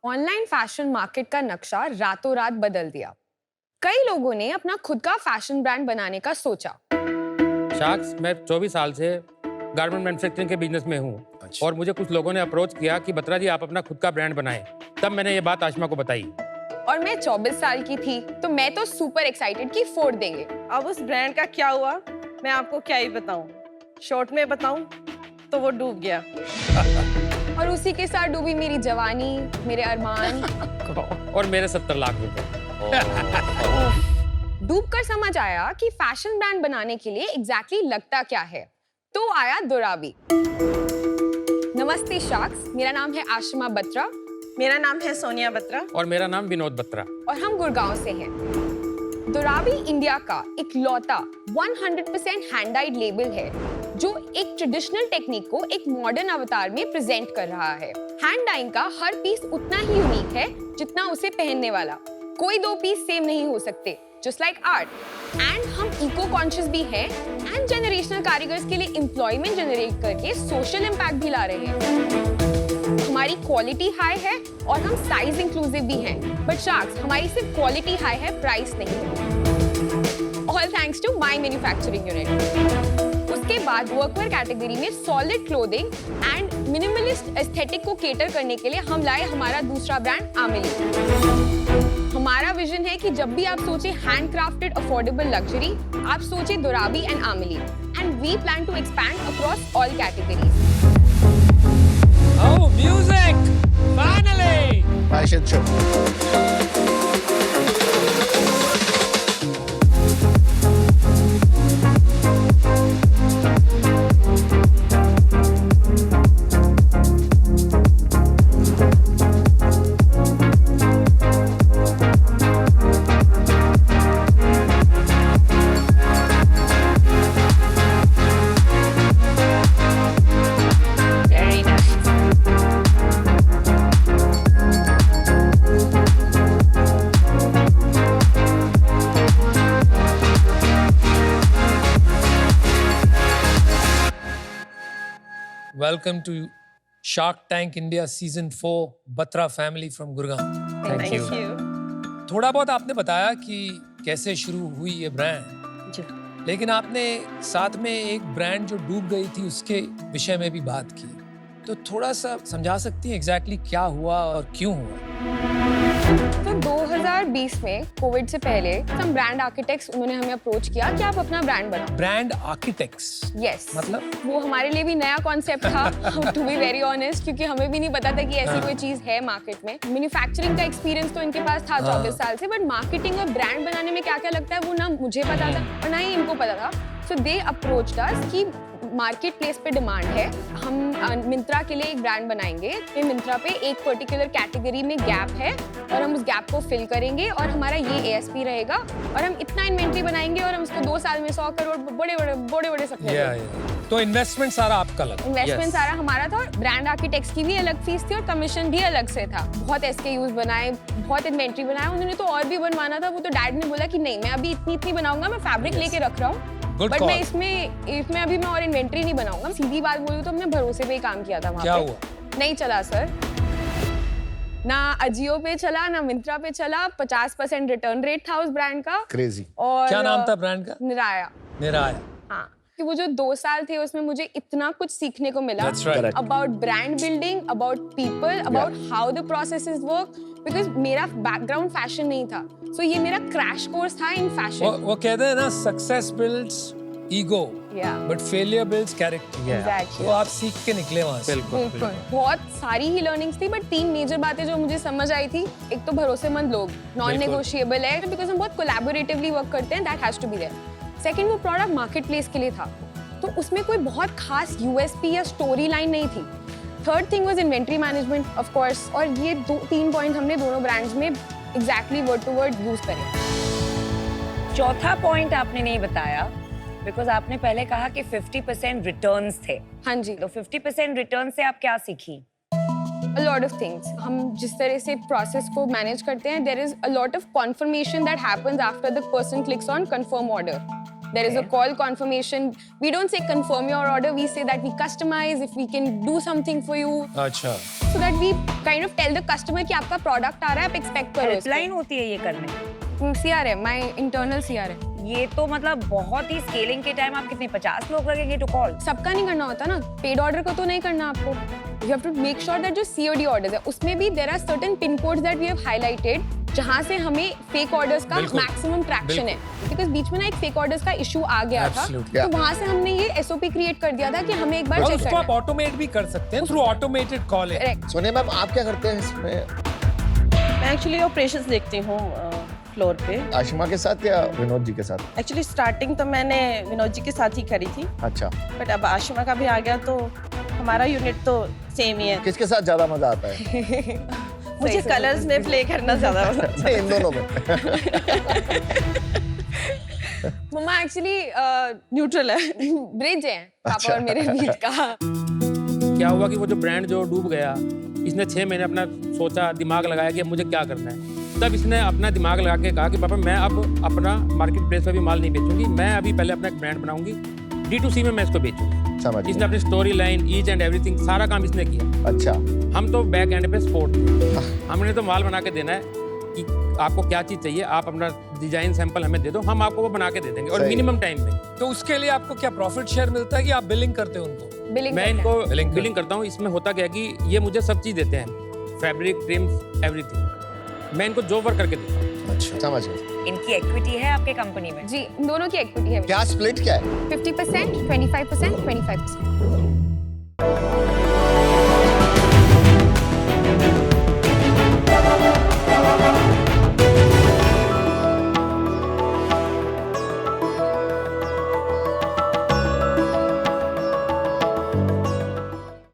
Online fashion market का नक्शा रातों रात बदल दिया। कई लोगों ने अपना खुद का फैशन ब्रांड बनाने का सोचा। शाक्स, मैं 24 साल से गारमेंट मैन्युफैक्चरिंग के बिजनेस में हूँ। और मुझे कुछ लोगों ने अप्रोच किया कि बत्रा जी आप अपना खुद का ब्रांड बनाएं। तब मैंने ये बात आशिमा को बताई। और मैं 24 साल की थी तो मैं तो सुपर एक्साइटेड कि फोड़ देंगे। अब उस ब्रांड का क्या हुआ मैं आपको क्या ही बताऊं। शॉर्ट में बताऊं तो वो डूब गया। और उसी के साथ डूबी मेरी जवानी, मेरे अरमान और मेरे 70 लाख रुपए। डूबकर समझ आया कि फैशन ब्रांड बनाने के लिए एग्जैक्टली लगता क्या है। तो आया दुराबी। नमस्ते शाक्स, मेरा नाम है आशिमा बत्रा। मेरा नाम है सोनिया बत्रा। और मेरा नाम विनोद बत्रा। और हम गुड़गांव से हैं। दुराबी इंडिया का इकलौता 100% हैंड डाइड लेबल है जो एक ट्रेडिशनल टेक्निक को एक मॉडर्न अवतार में प्रेजेंट कर रहा है। हैंड डाइंग का हर पीस उतना ही यूनिक है जितना उसे पहनने वाला। कोई दो पीस सेम नहीं हो सकते, जस्ट लाइक आर्ट। एंड हम इको कॉन्शियस भी हैं एंड जनरेशनल कारीगर्स के लिए एम्प्लॉयमेंट जनरेट करके सोशल इम्पैक्ट भी ला रहे हैं। हमारी क्वालिटी हाई है और हम साइज इंक्लूसिव भी हैं। बट शाक्स, हमारी सिर्फ क्वालिटी हाई है, प्राइस नहीं। All thanks to my manufacturing unit. उसके बाद वर्कवेयर कैटेगरी में solid clothing and minimalist aesthetic को केटर करने के लिए हम लाए हमारा दूसरा ब्रांड आमिली। हमारा विजन है कि जब भी आप सोचे हैंडक्राफ्टेड अफोर्डेबल लग्जरी, आप सोचे दुराबी एंड आमिली। And we plan to expand across all categories. Oh, music! Finally! Fashion show. Welcome to Shark Tank India Season 4, Batra family from Gurgaon. Thank you. थोड़ा बहुत आपने बताया कि कैसे शुरू हुई ये ब्रांड, जी। लेकिन आपने साथ में एक ब्रांड जो डूब गई थी उसके विषय में भी बात की। तो थोड़ा सा समझा सकती हैं एग्जैक्टली क्या हुआ और क्यों हुआ? तो 2020 में कोविड से पहले some ब्रांड आर्किटेक्ट्स उन्होंने हमें अप्रोच किया कि आप अपना ब्रांड बनाओ। Brand architects? यस। मतलब वो हमारे लिए भी नया कॉन्सेप्ट था टू बी वेरी ऑनेस्ट, क्योंकि हमें भी नहीं पता था कि ऐसी कोई चीज है मार्केट में। मैन्युफैक्चरिंग का एक्सपीरियंस तो इनके पास था 24 साल से, बट मार्केटिंग और ब्रांड बनाने में क्या क्या लगता है वो ना मुझे पता था और ना ही इनको पता था। सो दे अप्रोच्ड अस कि मार्केट प्लेस पे डिमांड है, हम मिंत्रा के लिए एक ब्रांड बनाएंगे। फिर मिंत्रा पे एक पर्टिकुलर कैटेगरी में गैप है और हम उस गैप को फिल करेंगे और हमारा ये ASP रहेगा और हम इतना इन्वेंट्री बनाएंगे और हम इसको 2 साल में 100 करोड़ बड़े सपने। तो इन्वेस्टमेंट सारा आपका लगा? इन्वेस्टमेंट सारा हमारा था और ब्रांड आर्किटेक्ट्स की भी अलग फीस थी और कमीशन भी अलग से था। बहुत SKUs बनाए, बहुत इन्वेंट्री बनाया। उन्होंने तो और भी बनवाना था। वो तो डैड ने बोला कि नहीं, मैं अभी इतनी बनाऊंगा, मैं फैब्रिक लेके रख रहा हूँ, बट मैं इसमें अभी मैं और इन्वेंट्री नहीं बनाऊंगा। सीधी बात बोलूं तो हमने भरोसे पे ही काम किया था वहाँ पे। क्या हुआ? नहीं चला सर, ना अजियो पे चला ना मिंत्रा पे चला। 50% रिटर्न रेट था उस ब्रांड का। Crazy. और क्या नाम था ब्रांड का? निराया। हाँ, कि वो जो 2 साल थे उसमें मुझे इतना कुछ सीखने को मिला। That's right. About brand building, about people, about how the processes work. Because मेरा बैकग्राउंड फैशन नहीं था, सो ये मेरा क्रैश कोर्स था इन फैशन। वो कहते हैं ना, success builds ego but failure builds character. Exactly. तो आप सीख के निकले वहां से। बिल्कुल। बहुत सारी ही लर्निंग्स थी, बट 3 मेजर बातें जो मुझे समझ आई थी। एक तो भरोसेमंद लोग, नॉन नेगोशिएबल है, बिकॉज हम बहुत कोलैबोरेटिवली वर्क करते हैं, that has to be there. Second, वो प्रोडक्ट मार्केट प्लेस के लिए था, तो उसमें कोई बहुत खास USP या स्टोरी लाइन नहीं थी। Third thing was inventory management, of course. और ये 3 पॉइंट हमने दोनों ब्रांड्स में exactly word to word use करे। चौथा पॉइंट आपने नहीं बताया, बिकॉज आपने पहले कहा कि 50% रिटर्न्स थे। हाँ जी। तो 50% रिटर्न से आप क्या सीखी? A lot of things. हम जिस तरह से प्रोसेस को मैनेज करते हैं, there is a lot of confirmation that happens after the person clicks on confirm order. There is a Okay. call confirmation. We don't say confirm your order. We say that we customize if we can do something for you, अच्छा so that we kind of tell the customer कि आपका product आ रहा है, आप expect करो इसको। Helpline होती है ये करने CRM, my internal CRM. ये तो मतलब बहुत ही स्केलिंग के टाइम आप कितने 50 लोग लगेंगे टू कॉल सबका नहीं करना होता ना, पेड ऑर्डर को तो नहीं करना आपको। You have to make sure that जो COD orders है उसमें भी there are certain pin codes that we have highlighted जहाँ से हमें फेक ऑर्डर्स का बिल्कुल, मैक्सिमम ट्रैक्शन है, बिकॉज बीच में ना एक फेक ऑर्डर्स का इशू आ गया था, Absolutely. तो वहाँ से हमने ये SOP क्रिएट कर दिया था कि हमें एक बार और चेक उसको करना आप ऑटोमेट भी कर सकते हैं through automated calling correct. Sonia ma'am आप क्या करते हैं इसमें? मैं एक्चुअली ऑपरेशंस देखती हूँ फ्लोर पे। आशिमा के साथ या विनोद जी के साथ? एक्चुअली स्टार्टिंग तो मैंने विनोद जी के साथ ही करी थी, अच्छा, बट अब आशिमा का भी आ गया तो हमारा यूनिट तो सेम ही है। किसके साथ ज्यादा मजा आता है? मुझे कलर्स में प्ले करना ज्यादा पसंद है। नहीं, इन दोनों में। मम्मा एक्चुअली न्यूट्रल है। ब्रिज है पापा अच्छा। और मेरे बीच का। क्या हुआ कि वो जो ब्रांड जो डूब गया, इसने 6 महीने अपना सोचा, दिमाग लगाया कि अब मुझे क्या करना है। तब इसने अपना दिमाग लगा के कहा कि पापा मैं अब अपना मार्केट प्लेस पर भी माल नहीं बेचूंगी, मैं अभी पहले अपना एक ब्रांड बनाऊंगी, D2C में मैं इसको बेचूंगी। समझ इसने गया। अपनी story line each and everything सारा काम इसने किया। अच्छा, हम तो बैक एंड पे सपोर्ट, हमने तो माल बना के देना है कि आपको क्या चीज चाहिए, आप अपना डिजाइन सैंपल हमें दे दो, हम आपको वो बना के दे देंगे और सही। मिनिमम टाइम में। तो उसके लिए आपको क्या प्रॉफिट शेयर मिलता है कि आप बिलिंग करते हो उनको? बिलिंग मैं इनको Billing बिलिंग करता हूँ। इसमें होता क्या है कि ये मुझे सब चीज देते हैं, फैब्रिक, ट्रिम्स, एवरीथिंग। मैं इनको जो वर्क करके देता हूँ। अच्छा, समझ गया। इनकी इक्विटी है आपके कंपनी में जी, दोनों की इक्विटी है। क्या स्प्लिट क्या है? 50%, 25%, 25%।